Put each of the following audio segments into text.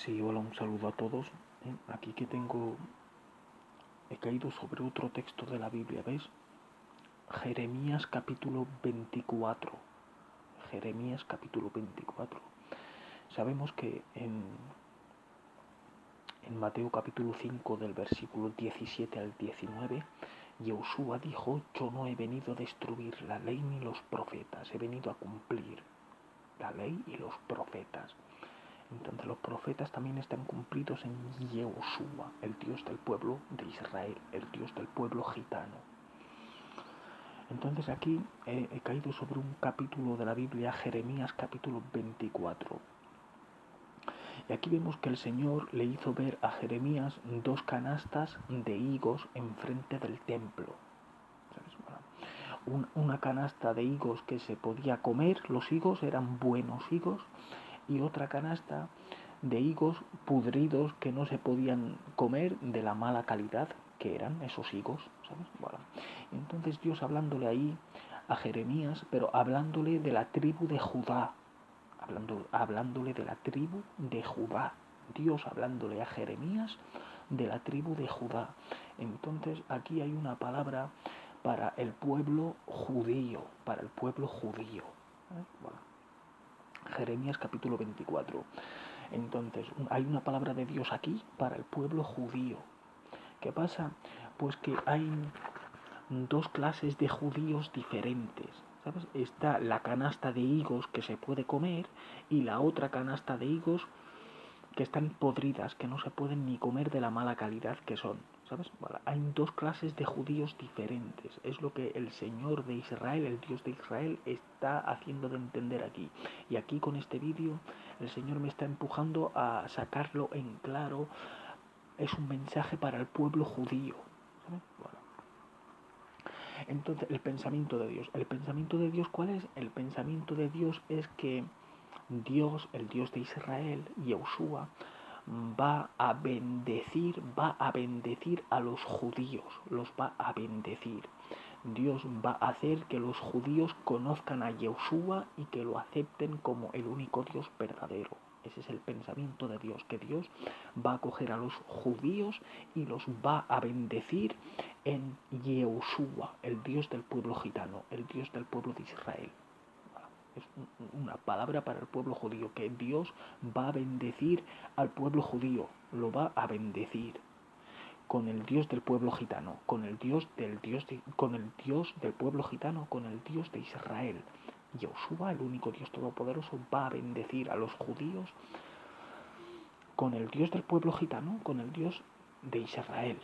Sí, hola, un saludo a todos. Aquí que he caído sobre otro texto de la Biblia, ¿ves? Jeremías capítulo 24. Jeremías capítulo 24. Sabemos que en Mateo capítulo 5 del versículo 17 al 19, Josué dijo: yo no he venido a destruir la ley ni los profetas, he venido a cumplir la ley y los profetas. Entonces los profetas también están cumplidos en Yehoshua, el Dios del pueblo de Israel, el Dios del pueblo gitano. Entonces aquí he caído sobre un capítulo de la Biblia, Jeremías capítulo 24. Y aquí vemos que el Señor le hizo ver a Jeremías dos canastas de higos enfrente del templo. Una canasta de higos que se podía comer, los higos eran buenos higos, y otra canasta de higos pudridos que no se podían comer, de la mala calidad que eran esos higos, ¿sabes? Bueno, entonces Dios hablándole ahí a Jeremías, pero hablándole de la tribu de Judá, hablándole de la tribu de Judá, Dios hablándole a Jeremías de la tribu de Judá. Entonces aquí hay una palabra para el pueblo judío, para el pueblo judío. Bueno, Jeremías capítulo 24. Entonces, hay una palabra de Dios aquí para el pueblo judío. ¿Qué pasa? Pues que hay dos clases de judíos diferentes, ¿sabes? Está la canasta de higos que se puede comer y la otra canasta de higos que están podridas, que no se pueden ni comer de la mala calidad que son, ¿sabes? Bueno, hay dos clases de judíos diferentes. Es lo que el Señor de Israel, el Dios de Israel, está haciendo de entender aquí. Y aquí con este vídeo el Señor me está empujando a sacarlo en claro. Es un mensaje para el pueblo judío, ¿sabes? Bueno. Entonces, el pensamiento de Dios. ¿El pensamiento de Dios cuál es? El pensamiento de Dios es que Dios, el Dios de Israel, Yahushua, va a bendecir a los judíos, los va a bendecir. Dios va a hacer que los judíos conozcan a Yahushua y que lo acepten como el único Dios verdadero. Ese es el pensamiento de Dios, que Dios va a coger a los judíos y los va a bendecir en Yahushua, el Dios del pueblo gitano, el Dios del pueblo de Israel. Es una palabra para el pueblo judío, que Dios va a bendecir al pueblo judío, lo va a bendecir con el Dios del pueblo gitano, con el Dios del pueblo gitano, con el Dios de Israel. Yahushua, el único Dios todopoderoso, va a bendecir a los judíos con el Dios del pueblo gitano, con el Dios de Israel.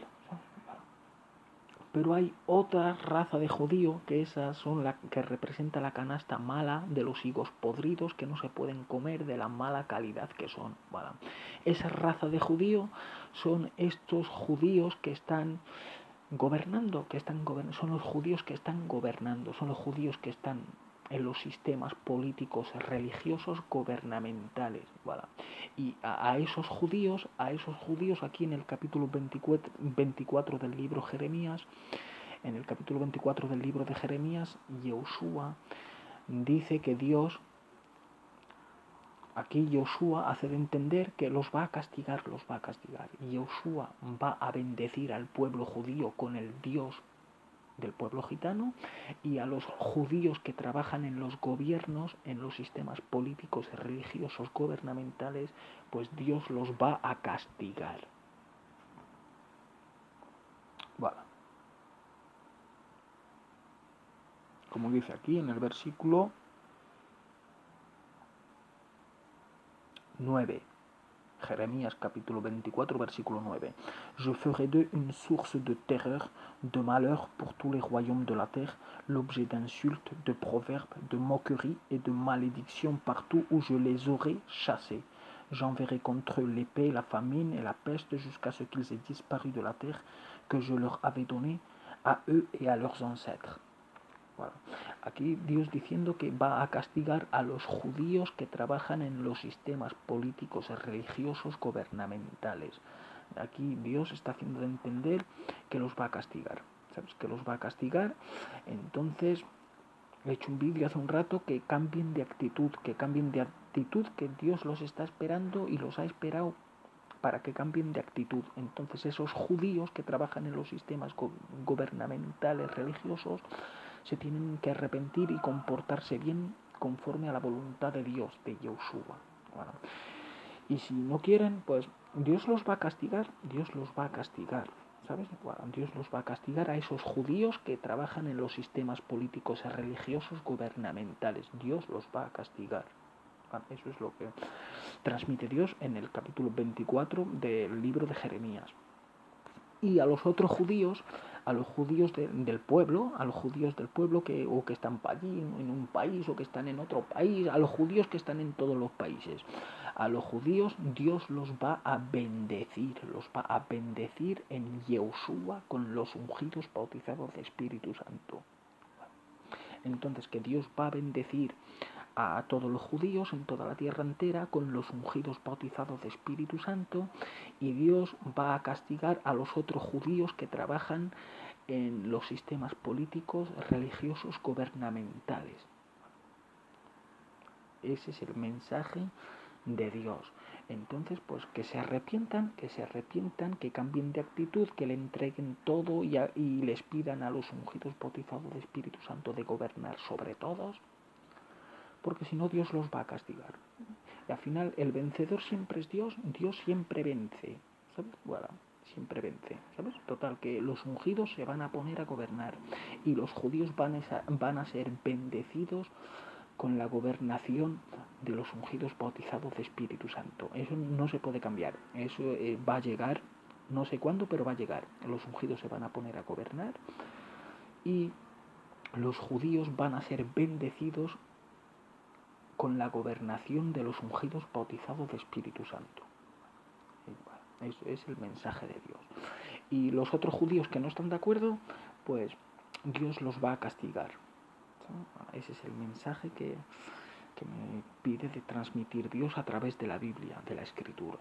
Pero hay otra raza de judío, que esas son la que representa la canasta mala de los higos podridos que no se pueden comer, de la mala calidad que son. ¿Vale? Esa raza de judío son estos judíos que están gobernando, son los judíos que están gobernando, son los judíos que están en los sistemas políticos religiosos gubernamentales, ¿vale? Y a esos judíos aquí en el capítulo 24 del libro Jeremías, en el capítulo 24 del libro de Jeremías, Yahushua dice que Dios, aquí Yahushua hace de entender que los va a castigar. Y Yahushua va a bendecir al pueblo judío con el Dios del pueblo gitano, y a los judíos que trabajan en los gobiernos, en los sistemas políticos y religiosos gubernamentales, pues Dios los va a castigar. Vale. Como dice aquí en el versículo 9. Jeremías capítulo 24, versículo 9. Je ferai d'eux une source de terreur, de malheur pour tous les royaumes de la terre, l'objet d'insultes, de proverbes, de moqueries et de malédictions partout où je les aurai chassés. J'enverrai contre eux l'épée, la famine et la peste jusqu'à ce qu'ils aient disparu de la terre que je leur avais donnée à eux et à leurs ancêtres. Bueno, aquí Dios diciendo que va a castigar a los judíos que trabajan en los sistemas políticos y religiosos gubernamentales. Aquí Dios está haciendo entender que los va a castigar. ¿Sabes? Que los va a castigar. Entonces, he hecho un vídeo hace un rato, que cambien de actitud, que Dios los está esperando y los ha esperado para que cambien de actitud. Entonces esos judíos que trabajan en los sistemas gubernamentales religiosos se tienen que arrepentir y comportarse bien conforme a la voluntad de Dios, de Yahushua. Bueno, y si no quieren, pues Dios los va a castigar, Dios los va a castigar. ¿Sabes? Bueno, Dios los va a castigar a esos judíos que trabajan en los sistemas políticos y religiosos gubernamentales. Dios los va a castigar. Eso es lo que transmite Dios en el capítulo 24 del libro de Jeremías. Y a los otros judíos, a los judíos del pueblo, a los judíos del pueblo que están allí en un país o que están en otro país, a los judíos que están en todos los países, a los judíos Dios los va a bendecir en Yahushua con los ungidos bautizados de Espíritu Santo. Entonces que Dios va a bendecir a todos los judíos en toda la tierra entera con los ungidos bautizados de Espíritu Santo, y Dios va a castigar a los otros judíos que trabajan en los sistemas políticos, religiosos, gubernamentales. Ese es el mensaje de Dios. Entonces, pues que se arrepientan, que cambien de actitud, que le entreguen todo y les pidan a los ungidos bautizados de Espíritu Santo de gobernar sobre todos, porque si no Dios los va a castigar. Y al final el vencedor siempre es Dios, Dios siempre vence, ¿sabes? Bueno, siempre vence, ¿sabes? Total, que los ungidos se van a poner a gobernar y los judíos van a ser bendecidos con la gobernación de los ungidos bautizados de Espíritu Santo. Eso no se puede cambiar, eso va a llegar, no sé cuándo, pero va a llegar. Los ungidos se van a poner a gobernar y los judíos van a ser bendecidos con la gobernación de los ungidos bautizados de Espíritu Santo. Eso es el mensaje de Dios. Y los otros judíos que no están de acuerdo, pues Dios los va a castigar. Ese es el mensaje que me pide de transmitir Dios a través de la Biblia, de la Escritura.